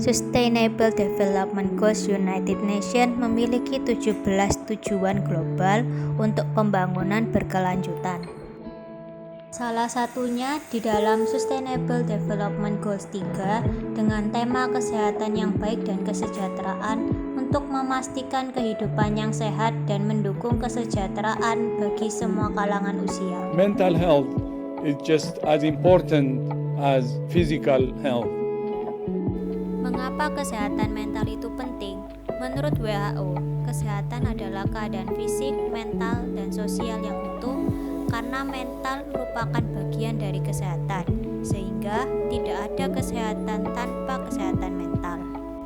Sustainable Development Goals United Nations memiliki 17 tujuan global untuk pembangunan berkelanjutan. Salah satunya di dalam Sustainable Development Goals 3 dengan tema kesehatan yang baik dan kesejahteraan untuk memastikan kehidupan yang sehat dan mendukung kesejahteraan bagi semua kalangan usia. Mental health is just as important as physical health. Mengapa kesehatan mental itu penting? Menurut WHO, kesehatan adalah keadaan fisik, mental, dan sosial yang utuh karena mental merupakan bagian dari kesehatan, sehingga tidak ada kesehatan tanpa kesehatan mental.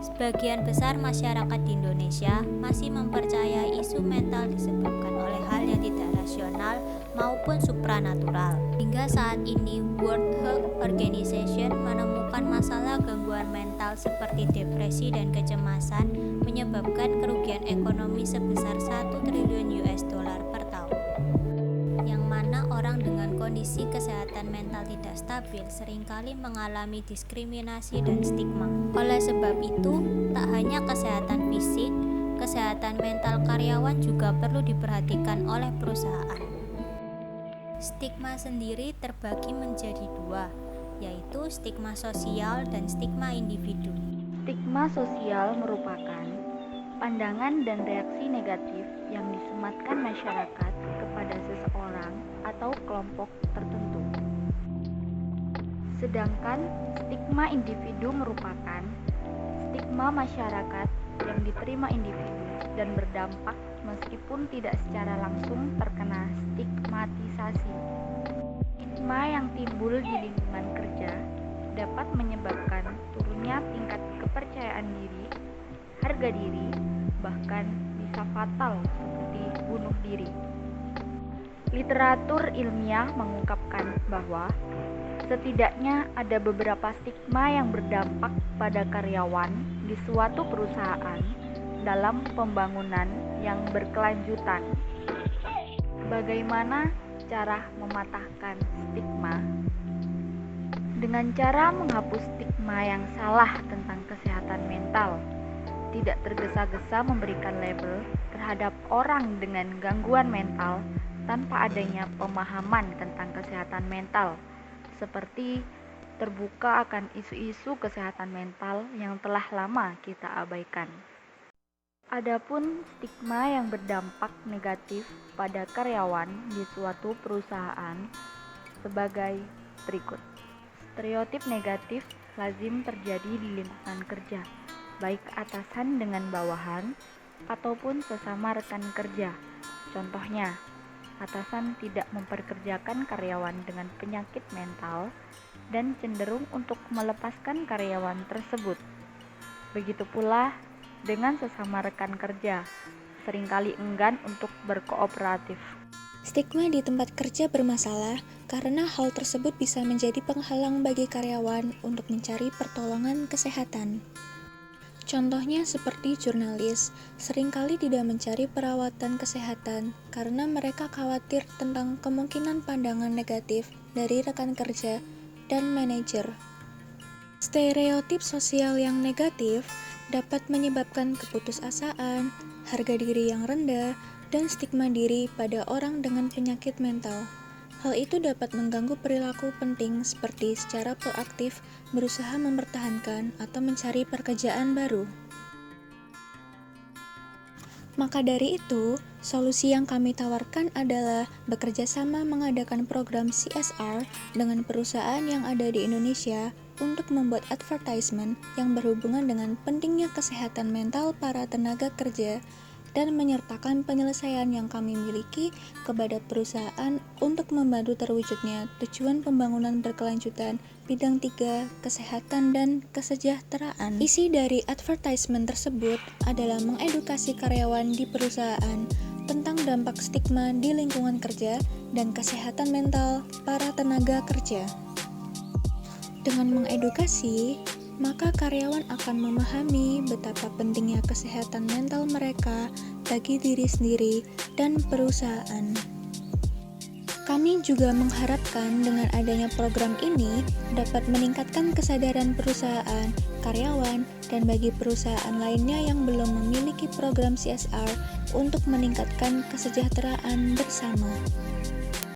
Sebagian besar masyarakat di Indonesia masih mempercayai isu mental disebabkan oleh hal yang tidak rasional maupun supranatural. Hingga saat ini, World Health Organization menemukan masalah gangguan mental seperti depresi dan kecemasan menyebabkan kerugian ekonomi sebesar 1 triliun US dollar per tahun. Yang mana orang dengan kondisi kesehatan mental tidak stabil seringkali mengalami diskriminasi dan stigma. Oleh sebab itu, tak hanya kesehatan fisik, kesehatan mental karyawan juga perlu diperhatikan oleh perusahaan. Stigma sendiri terbagi menjadi dua, yaitu stigma sosial dan stigma individu. Stigma sosial merupakan pandangan dan reaksi negatif yang disematkan masyarakat kepada seseorang atau kelompok tertentu. Sedangkan stigma individu merupakan stigma masyarakat yang diterima individu dan berdampak meskipun tidak secara langsung terkena stigmatisasi. Stigma yang timbul di lingkungan kerja dapat menyebabkan turunnya tingkat kepercayaan diri, harga diri, bahkan bisa fatal seperti bunuh diri. Literatur ilmiah mengungkapkan bahwa setidaknya ada beberapa stigma yang berdampak pada karyawan di suatu perusahaan dalam pembangunan yang berkelanjutan. Bagaimana cara mematahkan stigma? Dengan cara menghapus stigma yang salah tentang kesehatan mental, tidak tergesa-gesa memberikan label terhadap orang dengan gangguan mental tanpa adanya pemahaman tentang kesehatan mental, seperti terbuka akan isu-isu kesehatan mental yang telah lama kita abaikan. Adapun stigma yang berdampak negatif pada karyawan di suatu perusahaan sebagai berikut. Stereotip negatif lazim terjadi di lingkungan kerja, baik atasan dengan bawahan ataupun sesama rekan kerja. Contohnya, atasan tidak memperkerjakan karyawan dengan penyakit mental dan cenderung untuk melepaskan karyawan tersebut. Begitu pula dengan sesama rekan kerja, seringkali enggan untuk berkooperatif. Stigma di tempat kerja bermasalah karena hal tersebut bisa menjadi penghalang bagi karyawan untuk mencari pertolongan kesehatan. Contohnya seperti jurnalis, seringkali tidak mencari perawatan kesehatan karena mereka khawatir tentang kemungkinan pandangan negatif dari rekan kerja dan manajer. Stereotip sosial yang negatif dapat menyebabkan keputusasaan, harga diri yang rendah, dan stigma diri pada orang dengan penyakit mental. Hal itu dapat mengganggu perilaku penting seperti secara proaktif berusaha mempertahankan atau mencari pekerjaan baru. Maka dari itu, solusi yang kami tawarkan adalah bekerja sama mengadakan program CSR dengan perusahaan yang ada di Indonesia untuk membuat advertisement yang berhubungan dengan pentingnya kesehatan mental para tenaga kerja dan menyertakan penyelesaian yang kami miliki kepada perusahaan untuk membantu terwujudnya tujuan pembangunan berkelanjutan bidang 3, kesehatan dan kesejahteraan. Isi dari advertisement tersebut adalah mengedukasi karyawan di perusahaan tentang dampak stigma di lingkungan kerja dan kesehatan mental para tenaga kerja. Dengan mengedukasi, maka karyawan akan memahami betapa pentingnya kesehatan mental mereka bagi diri sendiri dan perusahaan. Kami juga mengharapkan dengan adanya program ini dapat meningkatkan kesadaran perusahaan, karyawan, dan bagi perusahaan lainnya yang belum memiliki program CSR untuk meningkatkan kesejahteraan bersama.